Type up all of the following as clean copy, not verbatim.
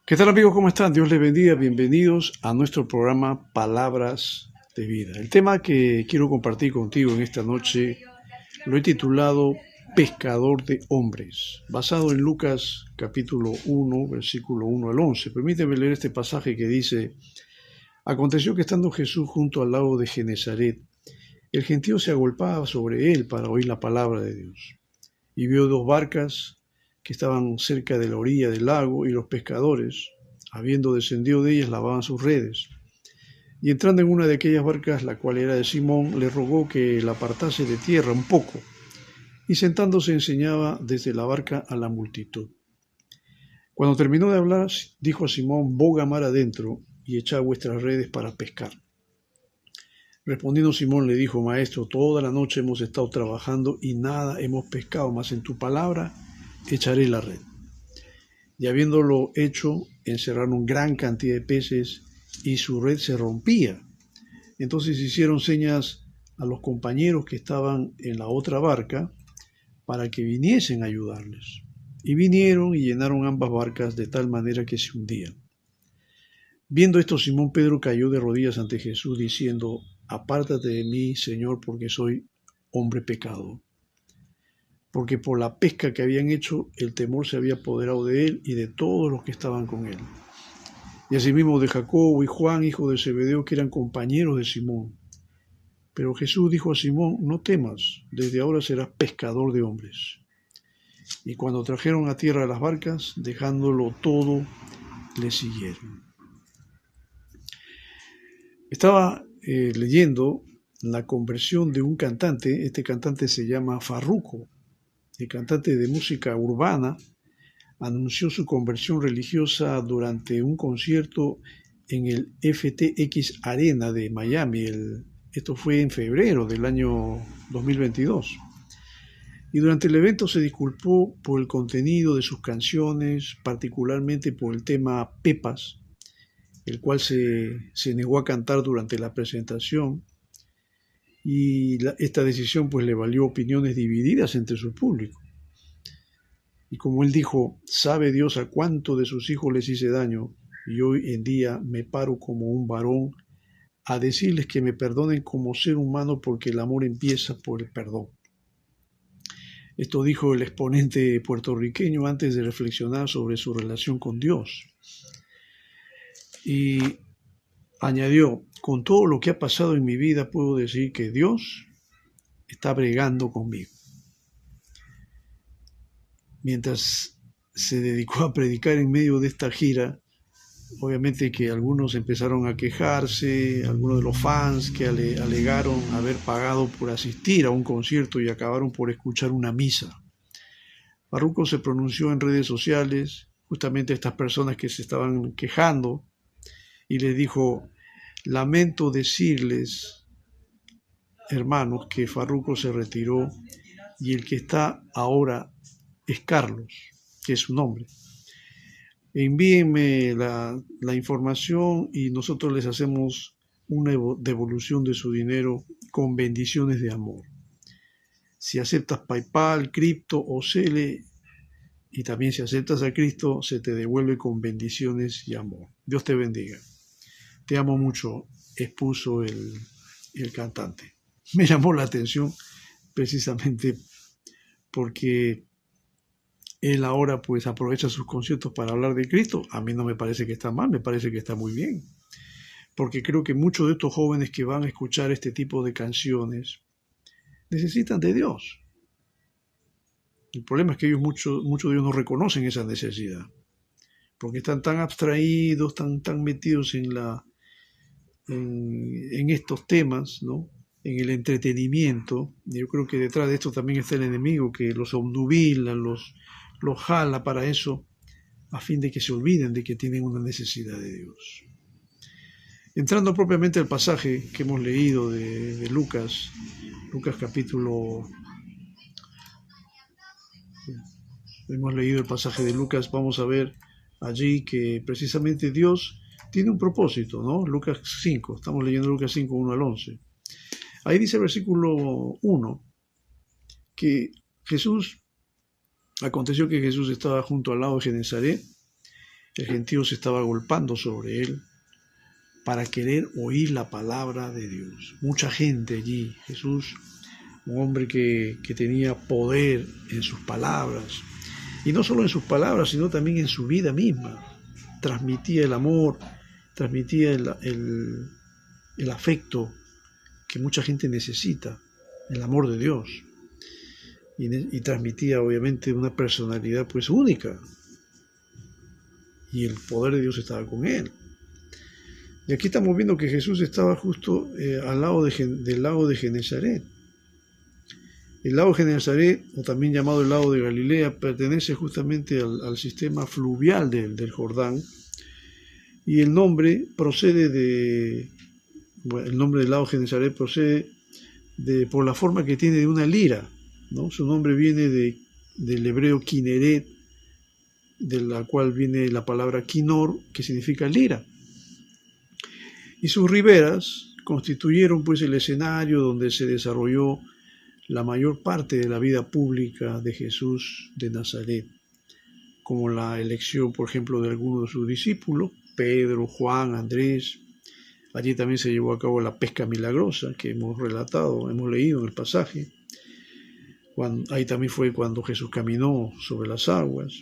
¿Qué tal amigos? ¿Cómo están? Dios les bendiga. Bienvenidos a nuestro programa Palabras de Vida. El tema que quiero compartir contigo en esta noche lo he titulado Pescador de Hombres, basado en Lucas capítulo 1, versículo 1 al 11. Permíteme leer este pasaje que dice: Aconteció que estando Jesús junto al lago de Genezaret, el gentío se agolpaba sobre él para oír la palabra de Dios. Y vio dos barcas que estaban cerca de la orilla del lago, y los pescadores, habiendo descendido de ellas, lavaban sus redes. Y entrando en una de aquellas barcas, la cual era de Simón, le rogó que la apartase de tierra un poco, y sentándose enseñaba desde la barca a la multitud. Cuando terminó de hablar, dijo a Simón: boga mar adentro y echad vuestras redes para pescar. Respondiendo Simón le dijo: Maestro, toda la noche hemos estado trabajando y nada hemos pescado, mas en tu palabra echaré la red. Y habiéndolo hecho, encerraron gran cantidad de peces y su red se rompía. Entonces hicieron señas a los compañeros que estaban en la otra barca para que viniesen a ayudarles. Y vinieron y llenaron ambas barcas de tal manera que se hundían. Viendo esto, Simón Pedro cayó de rodillas ante Jesús, diciendo: Apártate de mí, Señor, porque soy hombre pecador. Porque por la pesca que habían hecho, el temor se había apoderado de él y de todos los que estaban con él. Y asimismo de Jacobo y Juan, hijo de Zebedeo, que eran compañeros de Simón. Pero Jesús dijo a Simón: No temas, desde ahora serás pescador de hombres. Y cuando trajeron a tierra las barcas, dejándolo todo, le siguieron. Estaba leyendo la conversión de un cantante. Este cantante se llama Farruko. El cantante de música urbana anunció su conversión religiosa durante un concierto en el FTX Arena de Miami. Esto fue en febrero del año 2022. Y durante el evento se disculpó por el contenido de sus canciones, particularmente por el tema Pepas, el cual se negó a cantar durante la presentación. Y esta decisión pues le valió opiniones divididas entre su público. Y como él dijo: sabe Dios a cuánto de sus hijos les hice daño, y hoy en día me paro como un varón a decirles que me perdonen como ser humano, porque el amor empieza por el perdón. Esto dijo el exponente puertorriqueño antes de reflexionar sobre su relación con Dios. Y añadió: con todo lo que ha pasado en mi vida, puedo decir que Dios está bregando conmigo. Mientras se dedicó a predicar en medio de esta gira, obviamente que algunos empezaron a quejarse, algunos de los fans que alegaron haber pagado por asistir a un concierto y acabaron por escuchar una misa. Farruko se pronunció en redes sociales justamente a estas personas que se estaban quejando y les dijo: lamento decirles, hermanos, que Farruko se retiró y el que está ahora es Carlos, que es su nombre. Envíenme la información y nosotros les hacemos una devolución de su dinero con bendiciones de amor. Si aceptas PayPal, cripto o Cele, y también si aceptas a Cristo, se te devuelve con bendiciones y amor. Dios te bendiga. Te amo mucho, expuso el cantante. Me llamó la atención precisamente porque él ahora pues aprovecha sus conciertos para hablar de Cristo. A mí no me parece que está mal, me parece que está muy bien. Porque creo que muchos de estos jóvenes que van a escuchar este tipo de canciones necesitan de Dios. El problema es que muchos de ellos no reconocen esa necesidad. Porque están tan abstraídos, tan metidos en estos temas, ¿no? En el entretenimiento. Yo creo que detrás de esto también está el enemigo, que los obnubila, los jala para eso, a fin de que se olviden de que tienen una necesidad de Dios. Entrando propiamente al pasaje que hemos leído de Lucas capítulo... Hemos leído el pasaje de Lucas, vamos a ver allí que precisamente Dios tiene un propósito, ¿no? Lucas 5, estamos leyendo Lucas 5, 1 al 11. Ahí dice el versículo 1 que aconteció que Jesús estaba junto al lago de Genezaret, El gentío se estaba agolpando sobre él para querer oír la palabra de Dios. Mucha gente allí. Jesús, un hombre que tenía poder en sus palabras, y no solo en sus palabras, sino también en su vida misma. Transmitía el amor, transmitía el afecto que mucha gente necesita, el amor de Dios. Y transmitía obviamente una personalidad pues única. Y el poder de Dios estaba con él. Y aquí estamos viendo que Jesús estaba justo al lado del lago de Genesaret. El lago de Genesaret, o también llamado el lago de Galilea, pertenece justamente al sistema fluvial del Jordán. Y el nombre el nombre del lago de Genesaret procede por la forma que tiene de una lira, ¿no? Su nombre viene del hebreo Kineret, de la cual viene la palabra Kinor, que significa lira. Y sus riberas constituyeron pues el escenario donde se desarrolló la mayor parte de la vida pública de Jesús de Nazaret, como la elección, por ejemplo, de algunos de sus discípulos, Pedro, Juan, Andrés. Allí también se llevó a cabo la pesca milagrosa que hemos leído en el pasaje. Ahí también fue cuando Jesús caminó sobre las aguas.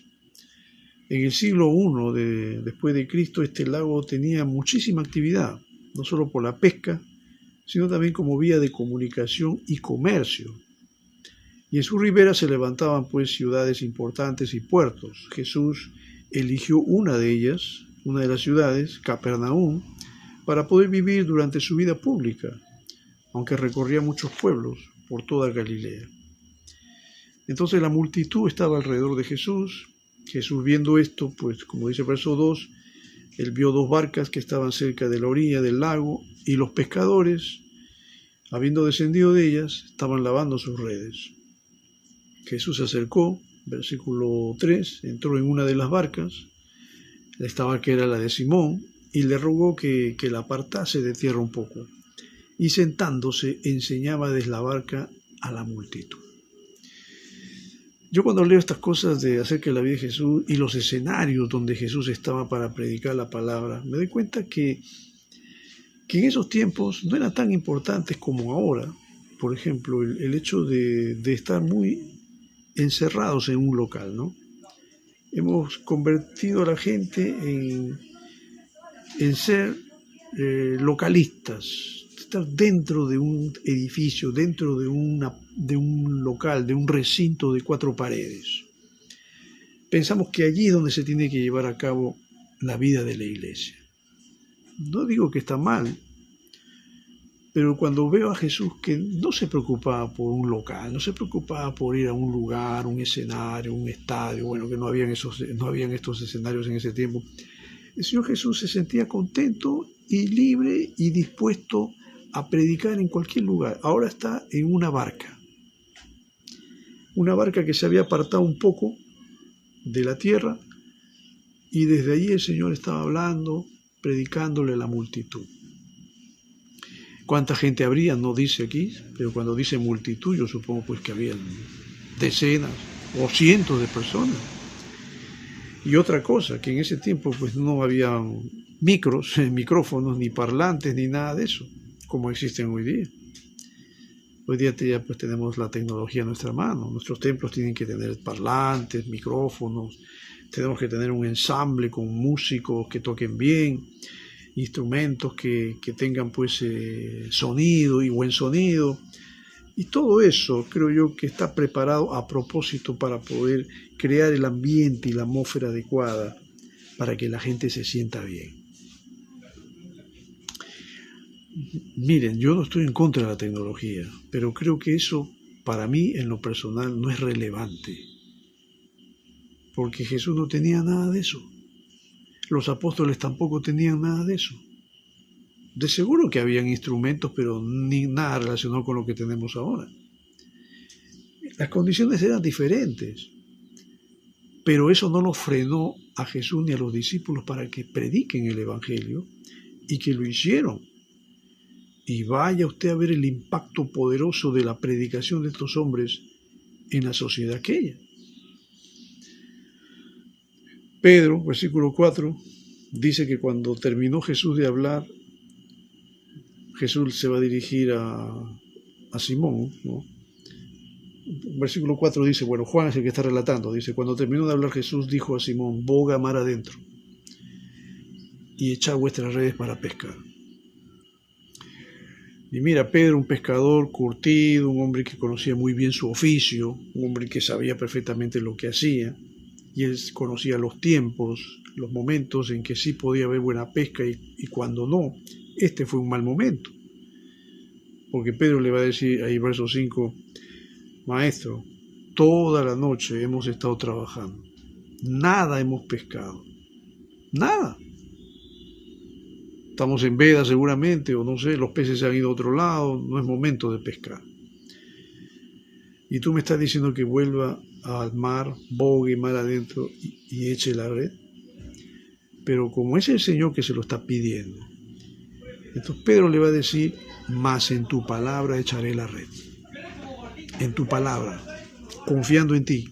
En el siglo I después de Cristo, este lago tenía muchísima actividad, no solo por la pesca, sino también como vía de comunicación y comercio. Y en su ribera se levantaban pues ciudades importantes y puertos. Jesús eligió una de ellas, una de las ciudades, Capernaum, para poder vivir durante su vida pública, aunque recorría muchos pueblos por toda Galilea. Entonces la multitud estaba alrededor de Jesús. Jesús, viendo esto, pues como dice el verso 2, él vio 2 barcas que estaban cerca de la orilla del lago, y los pescadores, habiendo descendido de ellas, estaban lavando sus redes. Jesús se acercó, versículo 3, entró en una de las barcas, esta barca era la de Simón, y le rogó que la apartase de tierra un poco, y sentándose enseñaba desde la barca a la multitud. Yo cuando leo estas cosas acerca de la vida de Jesús y los escenarios donde Jesús estaba para predicar la palabra, me doy cuenta que en esos tiempos no eran tan importantes como ahora. Por ejemplo, el hecho de estar muy encerrados en un local, ¿no? Hemos convertido a la gente en ser localistas, estar dentro de un edificio, dentro de un local, de un recinto de 4 paredes. Pensamos que allí es donde se tiene que llevar a cabo la vida de la iglesia. No digo que está mal, pero cuando veo a Jesús que no se preocupaba por un local, no se preocupaba por ir a un lugar, un escenario, un estadio, bueno, que no habían estos escenarios en ese tiempo, el Señor Jesús se sentía contento y libre y dispuesto a predicar en cualquier lugar. Ahora está en una barca que se había apartado un poco de la tierra, y desde allí el Señor estaba hablando, predicándole a la multitud. ¿Cuánta gente habría? No dice aquí, pero cuando dice multitud yo supongo pues que habían decenas o cientos de personas. Y otra cosa, que en ese tiempo pues no había micrófonos, ni parlantes, ni nada de eso, como existen hoy día. Hoy día ya pues tenemos la tecnología a nuestra mano. Nuestros templos tienen que tener parlantes, micrófonos, tenemos que tener un ensamble con músicos que toquen bien, instrumentos que tengan pues sonido y buen sonido. Y todo eso creo yo que está preparado a propósito para poder crear el ambiente y la atmósfera adecuada para que la gente se sienta bien. Miren, yo no estoy en contra de la tecnología, pero creo que eso para mí en lo personal no es relevante, porque Jesús no tenía nada de eso. Los apóstoles tampoco tenían nada de eso. De seguro que habían instrumentos, pero ni nada relacionado con lo que tenemos ahora. Las condiciones eran diferentes, pero eso no lo frenó a Jesús ni a los discípulos para que prediquen el Evangelio, y que lo hicieron. Y vaya usted a ver el impacto poderoso de la predicación de estos hombres en la sociedad aquella. Pedro, versículo 4, dice que cuando terminó Jesús de hablar, Jesús se va a dirigir a Simón, ¿no? Versículo 4 dice, bueno, Juan es el que está relatando, dice, cuando terminó de hablar Jesús dijo a Simón, boga mar adentro y echad vuestras redes para pescar. Y mira, Pedro, un pescador curtido, un hombre que conocía muy bien su oficio, un hombre que sabía perfectamente lo que hacía, y él conocía los tiempos, los momentos en que sí podía haber buena pesca y cuando no, este fue un mal momento. Porque Pedro le va a decir ahí, verso 5, Maestro, toda la noche hemos estado trabajando, nada hemos pescado, nada. Estamos en veda seguramente, o no sé, los peces se han ido a otro lado, no es momento de pescar. Y tú me estás diciendo que vuelva al mar, bogue mar adentro y eche la red. Pero como es el Señor que se lo está pidiendo, entonces Pedro le va a decir, mas en tu palabra echaré la red. En tu palabra, confiando en ti,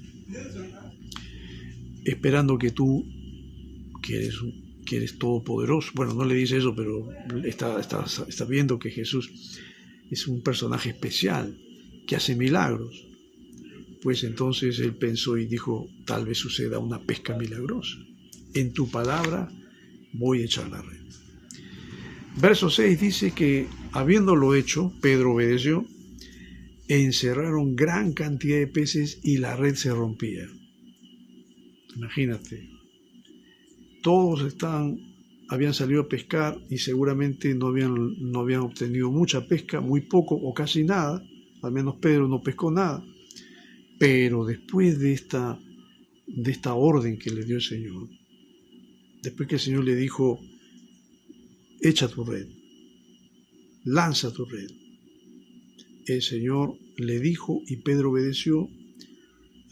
esperando que tú, que eres todopoderoso. Bueno, no le dice eso, pero está viendo que Jesús es un personaje especial, que hace milagros. Pues entonces él pensó y dijo, tal vez suceda una pesca milagrosa. En tu palabra voy a echar la red. Verso 6 dice que, habiéndolo hecho, Pedro obedeció, encerraron gran cantidad de peces y la red se rompía. Imagínate, todos habían salido a pescar y seguramente no habían obtenido mucha pesca, muy poco o casi nada, al menos Pedro no pescó nada, pero después de esta orden que le dio el Señor, después que el Señor le dijo, echa tu red, lanza tu red, el Señor le dijo y Pedro obedeció.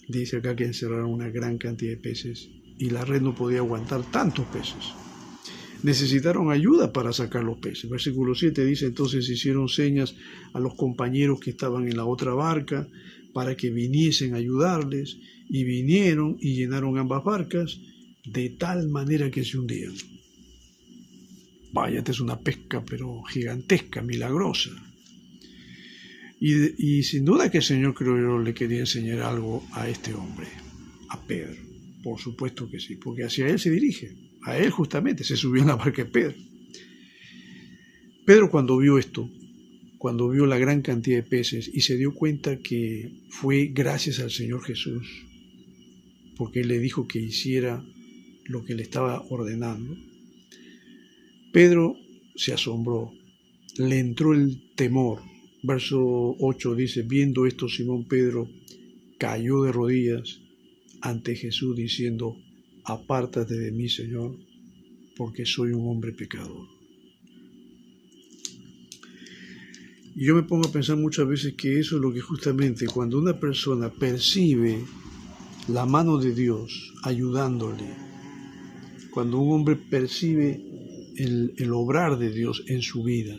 Dice acá que encerraron una gran cantidad de peces y la red no podía aguantar tantos peces. Necesitaron ayuda para sacar los peces. Versículo 7 dice, entonces hicieron señas a los compañeros que estaban en la otra barca para que viniesen a ayudarles, y vinieron y llenaron ambas barcas de tal manera que se hundían. Vaya, esta es una pesca pero gigantesca, milagrosa. Y sin duda que el Señor, creo yo, le quería enseñar algo a este hombre, a Pedro. Por supuesto que sí, porque hacia él se dirige. A él justamente se subió en la barca de Pedro. Pedro, cuando vio esto, cuando vio la gran cantidad de peces y se dio cuenta que fue gracias al Señor Jesús, porque Él le dijo que hiciera lo que le estaba ordenando, Pedro se asombró, le entró el temor. Verso 8 dice, viendo esto Simón Pedro cayó de rodillas ante Jesús diciendo, apártate de mí, Señor, porque soy un hombre pecador. Y yo me pongo a pensar muchas veces que eso es lo que justamente cuando una persona percibe la mano de Dios ayudándole, cuando un hombre percibe el obrar de Dios en su vida,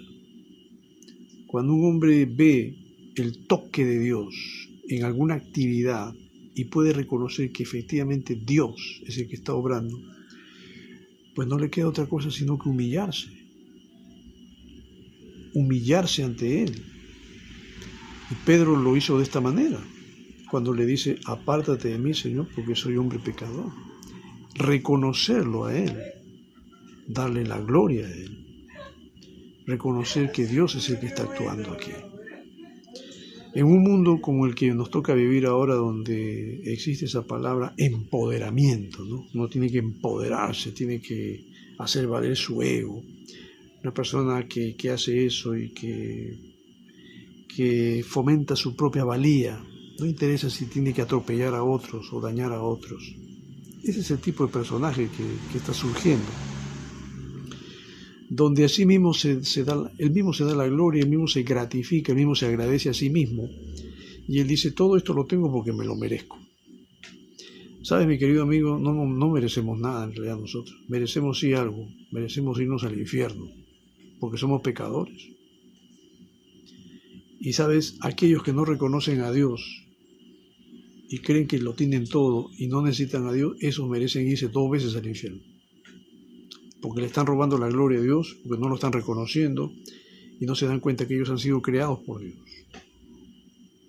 cuando un hombre ve el toque de Dios en alguna actividad y puede reconocer que efectivamente Dios es el que está obrando, pues no le queda otra cosa sino que humillarse ante Él. Y Pedro lo hizo de esta manera, cuando le dice, apártate de mí, Señor, porque soy hombre pecador. Reconocerlo a Él, darle la gloria a Él, reconocer que Dios es el que está actuando aquí. En un mundo como el que nos toca vivir ahora, donde existe esa palabra empoderamiento, ¿no? Uno tiene que empoderarse, tiene que hacer valer su ego. Una persona que hace eso y que fomenta su propia valía, no interesa si tiene que atropellar a otros o dañar a otros. Ese es el tipo de personaje que está surgiendo, donde así mismo él mismo se da la gloria, él mismo se gratifica, él mismo se agradece a sí mismo, y él dice, todo esto lo tengo porque me lo merezco. ¿Sabes, mi querido amigo? No merecemos nada en realidad nosotros, merecemos sí algo, merecemos irnos al infierno, porque somos pecadores. Y sabes, aquellos que no reconocen a Dios y creen que lo tienen todo y no necesitan a Dios, esos merecen irse 2 veces al infierno. Porque le están robando la gloria a Dios, porque no lo están reconociendo y no se dan cuenta que ellos han sido creados por Dios.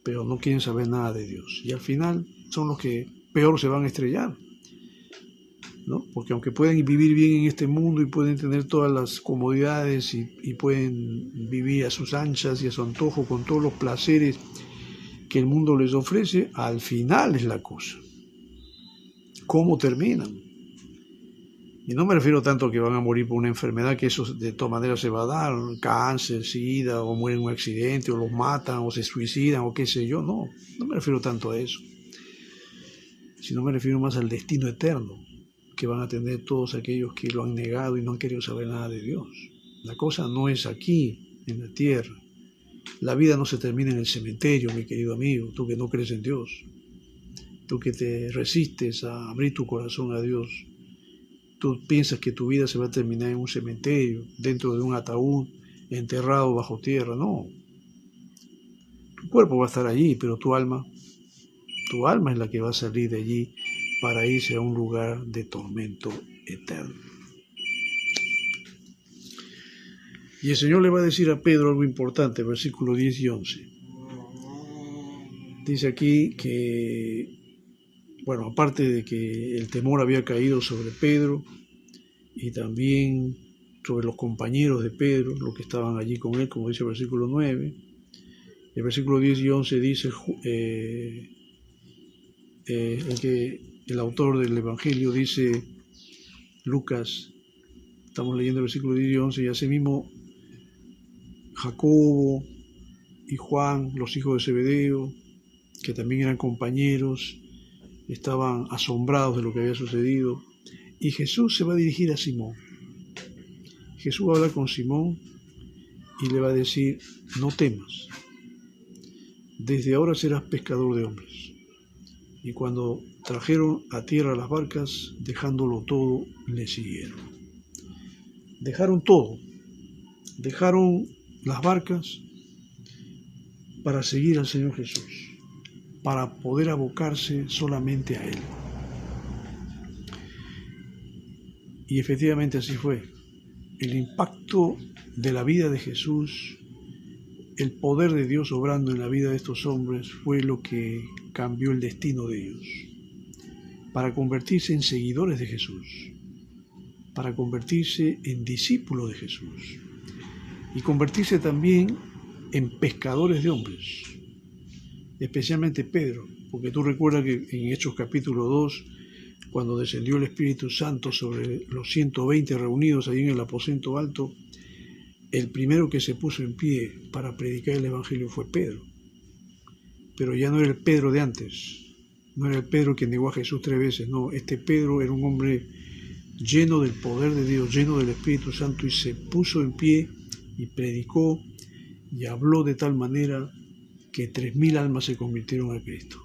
Pero no quieren saber nada de Dios. Y al final son los que peor se van a estrellar, ¿no? Porque aunque pueden vivir bien en este mundo y pueden tener todas las comodidades y pueden vivir a sus anchas y a su antojo con todos los placeres que el mundo les ofrece, al final es la cosa. ¿Cómo terminan? Y no me refiero tanto a que van a morir por una enfermedad, que eso de todas maneras se va a dar, cáncer, sida, o mueren en un accidente, o los matan, o se suicidan, o qué sé yo. No me refiero tanto a eso, sino me refiero más al destino eterno que van a tener todos aquellos que lo han negado y no han querido saber nada de Dios. La cosa no es aquí, en la tierra. La vida no se termina en el cementerio, mi querido amigo, tú que no crees en Dios, tú que te resistes a abrir tu corazón a Dios. Tú piensas que tu vida se va a terminar en un cementerio, dentro de un ataúd, enterrado bajo tierra. No. Tu cuerpo va a estar allí, pero tu alma es la que va a salir de allí para irse a un lugar de tormento eterno. Y el Señor le va a decir a Pedro algo importante, versículos 10 y 11. Dice aquí que, bueno, aparte de que el temor había caído sobre Pedro, y también sobre los compañeros de Pedro, los que estaban allí con él, como dice el versículo 9. El versículo 10 y 11 dice el autor del Evangelio dice, Lucas, estamos leyendo el versículo 10 y 11, y asimismo Jacobo y Juan, los hijos de Zebedeo, que también eran compañeros, estaban asombrados de lo que había sucedido. Y Jesús se va a dirigir a Simón. Jesús va a hablar con Simón y le va a decir, no temas, desde ahora serás pescador de hombres. Y cuando trajeron a tierra las barcas, dejándolo todo, le siguieron. Dejaron todo, dejaron las barcas para seguir al Señor Jesús, para poder abocarse solamente a Él. Y efectivamente así fue. El impacto de la vida de Jesús, el poder de Dios obrando en la vida de estos hombres fue lo que cambió el destino de ellos, para convertirse en seguidores de Jesús, para convertirse en discípulos de Jesús y convertirse también en pescadores de hombres, especialmente Pedro, porque tú recuerdas que en Hechos capítulo 2, cuando descendió el Espíritu Santo sobre los 120 reunidos ahí en el aposento alto, el primero que se puso en pie para predicar el Evangelio fue Pedro. Pero ya no era el Pedro de antes, no era el Pedro que negó a Jesús 3 veces, no, este Pedro era un hombre lleno del poder de Dios, lleno del Espíritu Santo, y se puso en pie y predicó y habló de tal manera que 3.000 almas se convirtieron a Cristo.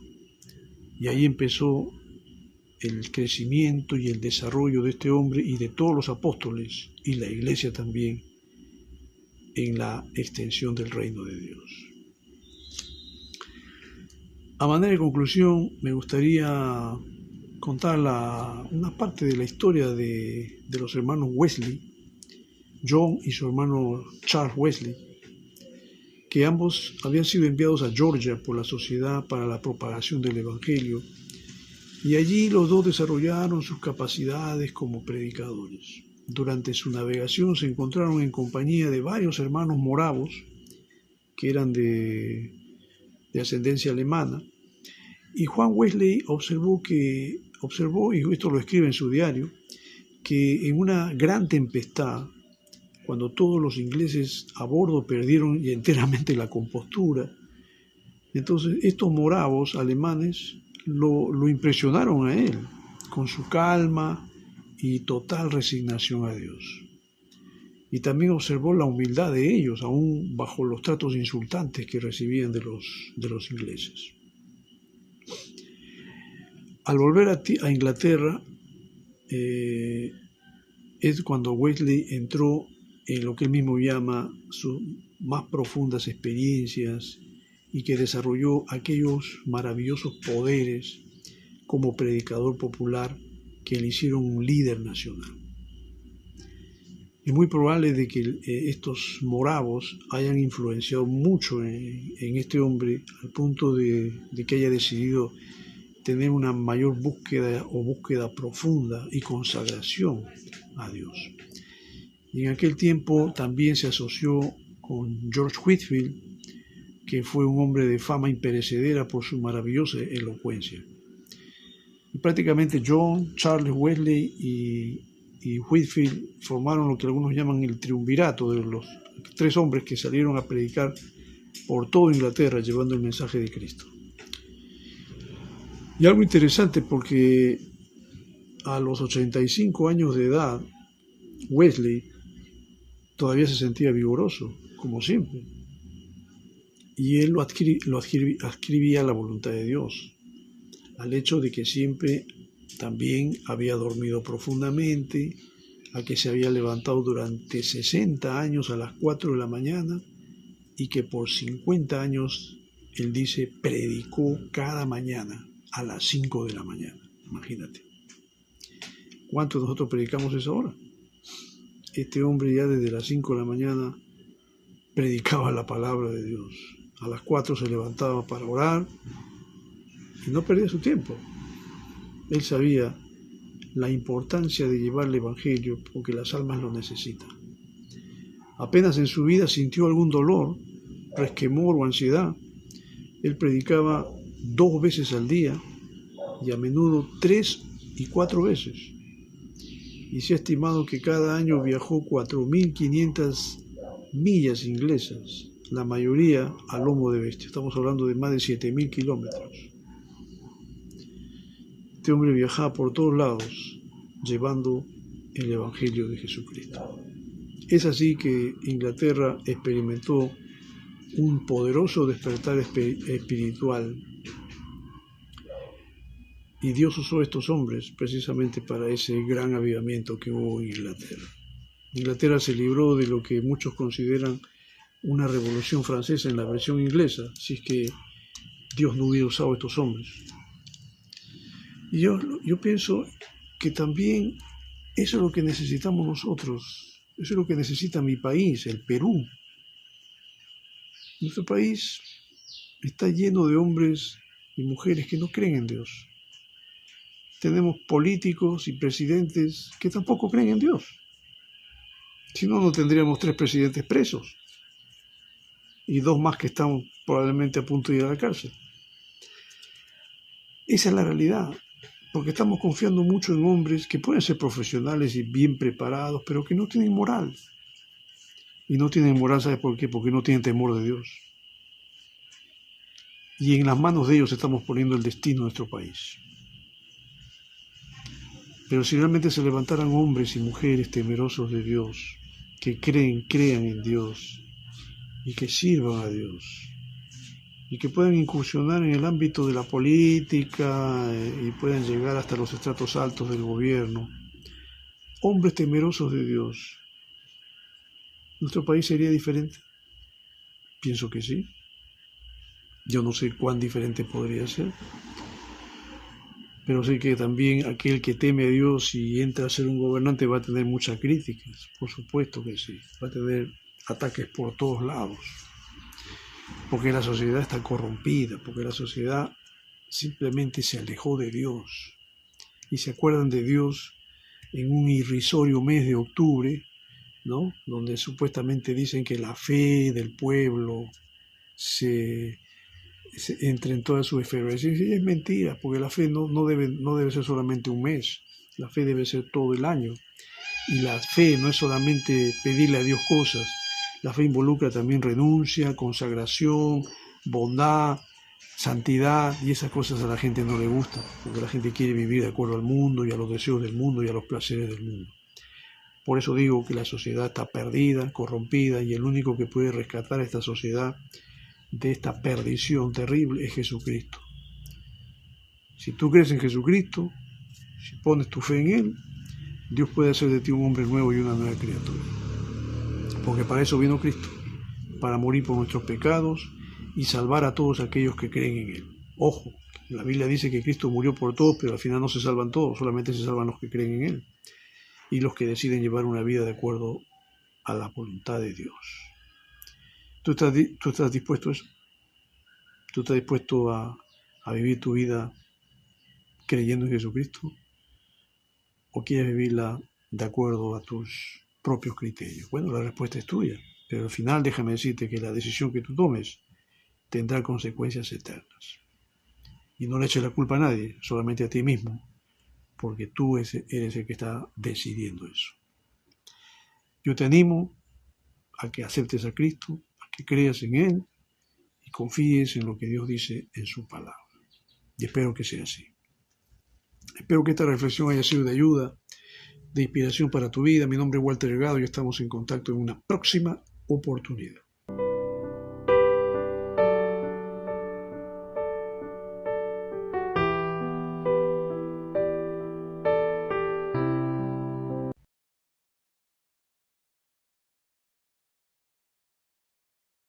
Y ahí empezó el crecimiento y el desarrollo de este hombre y de todos los apóstoles y la iglesia también en la extensión del reino de Dios. A manera de conclusión, me gustaría contar una parte de la historia de los hermanos Wesley, John y su hermano Charles Wesley, que ambos habían sido enviados a Georgia por la Sociedad para la Propagación del Evangelio, y allí los dos desarrollaron sus capacidades como predicadores. Durante su navegación se encontraron en compañía de varios hermanos moravos que eran de ascendencia alemana, y Juan Wesley observó, y esto lo escribe en su diario, que en una gran tempestad, cuando todos los ingleses a bordo perdieron enteramente la compostura, entonces estos moravos alemanes lo impresionaron a él con su calma y total resignación a Dios. Y también observó la humildad de ellos, aún bajo los tratos insultantes que recibían de los ingleses. Al volver a Inglaterra, es cuando Wesley entró en lo que él mismo llama sus más profundas experiencias y que desarrolló aquellos maravillosos poderes como predicador popular que le hicieron un líder nacional. Es muy probable de que estos moravos hayan influenciado mucho en este hombre al punto de que haya decidido tener una mayor búsqueda profunda y consagración a Dios. Y en aquel tiempo también se asoció con George Whitefield, que fue un hombre de fama imperecedera por su maravillosa elocuencia. Y prácticamente John, Charles Wesley y Whitefield formaron lo que algunos llaman el triunvirato de los 3 hombres que salieron a predicar por toda Inglaterra llevando el mensaje de Cristo. Y algo interesante porque a los 85 años de edad, Wesley todavía se sentía vigoroso, como siempre. Y él lo adscribía a la voluntad de Dios, al hecho de que siempre también había dormido profundamente, a que se había levantado durante 60 años a las 4 de la mañana y que por 50 años, él dice, predicó cada mañana a las 5 de la mañana. Imagínate. ¿Cuántos de nosotros predicamos esa hora? Este hombre ya desde las 5 de la mañana predicaba la palabra de Dios. A las 4 se levantaba para orar y no perdía su tiempo. Él sabía la importancia de llevar el Evangelio porque las almas lo necesitan. Apenas en su vida sintió algún dolor, resquemor o ansiedad, él predicaba 2 veces al día y a menudo 3 y 4 veces. Y se ha estimado que cada año viajó 4.500 millas inglesas, la mayoría a lomo de bestia. Estamos hablando de más de 7.000 kilómetros. Este hombre viajaba por todos lados llevando el Evangelio de Jesucristo. Es así que Inglaterra experimentó un poderoso despertar espiritual y Dios usó a estos hombres precisamente para ese gran avivamiento que hubo en Inglaterra. Inglaterra se libró de lo que muchos consideran una revolución francesa en la versión inglesa, si es que Dios no hubiera usado a estos hombres. Y yo pienso que también eso es lo que necesitamos nosotros, eso es lo que necesita mi país, el Perú. Nuestro país está lleno de hombres y mujeres que no creen en Dios. Tenemos políticos y presidentes que tampoco creen en Dios. Si no, no tendríamos 3 presidentes presos y 2 más que están probablemente a punto de ir a la cárcel. Esa es la realidad, porque estamos confiando mucho en hombres que pueden ser profesionales y bien preparados, pero que no tienen moral. Y no tienen moral, ¿sabes por qué? Porque no tienen temor de Dios. Y en las manos de ellos estamos poniendo el destino de nuestro país. Pero si realmente se levantaran hombres y mujeres temerosos de Dios, que crean en Dios y que sirvan a Dios y que puedan incursionar en el ámbito de la política y puedan llegar hasta los estratos altos del gobierno, hombres temerosos de Dios, ¿nuestro país sería diferente? Pienso que sí. Yo no sé cuán diferente podría ser, pero sé que también aquel que teme a Dios y entra a ser un gobernante va a tener muchas críticas, por supuesto que sí, va a tener ataques por todos lados, porque la sociedad está corrompida, porque la sociedad simplemente se alejó de Dios y se acuerdan de Dios en un irrisorio mes de octubre, ¿no? Donde supuestamente dicen que la fe del pueblo se entre en toda su efervescencia, y es mentira, porque la fe no debe ser solamente un mes, la fe debe ser todo el año, y la fe no es solamente pedirle a Dios cosas, la fe involucra también renuncia, consagración, bondad, santidad, y esas cosas a la gente no le gustan, porque la gente quiere vivir de acuerdo al mundo y a los deseos del mundo y a los placeres del mundo. Por eso digo que la sociedad está perdida, corrompida, y el único que puede rescatar a esta sociedad de esta perdición terrible es Jesucristo. Si tú crees en Jesucristo, si pones tu fe en Él, Dios puede hacer de ti un hombre nuevo y una nueva criatura. Porque para eso vino Cristo, para morir por nuestros pecados y salvar a todos aquellos que creen en Él. Ojo, la Biblia dice que Cristo murió por todos, pero al final no se salvan todos, solamente se salvan los que creen en Él y los que deciden llevar una vida de acuerdo a la voluntad de Dios. ¿Tú estás dispuesto a eso? ¿Tú estás dispuesto a vivir tu vida creyendo en Jesucristo? ¿O quieres vivirla de acuerdo a tus propios criterios? Bueno, la respuesta es tuya, pero al final déjame decirte que la decisión que tú tomes tendrá consecuencias eternas. Y no le eches la culpa a nadie, solamente a ti mismo, porque tú eres el que está decidiendo eso. Yo te animo a que aceptes a Cristo, a que creas en Él y confíes en lo que Dios dice en su palabra. Y espero que sea así. Espero que esta reflexión haya sido de ayuda, de inspiración para tu vida. Mi nombre es Walter Delgado y estamos en contacto en una próxima oportunidad.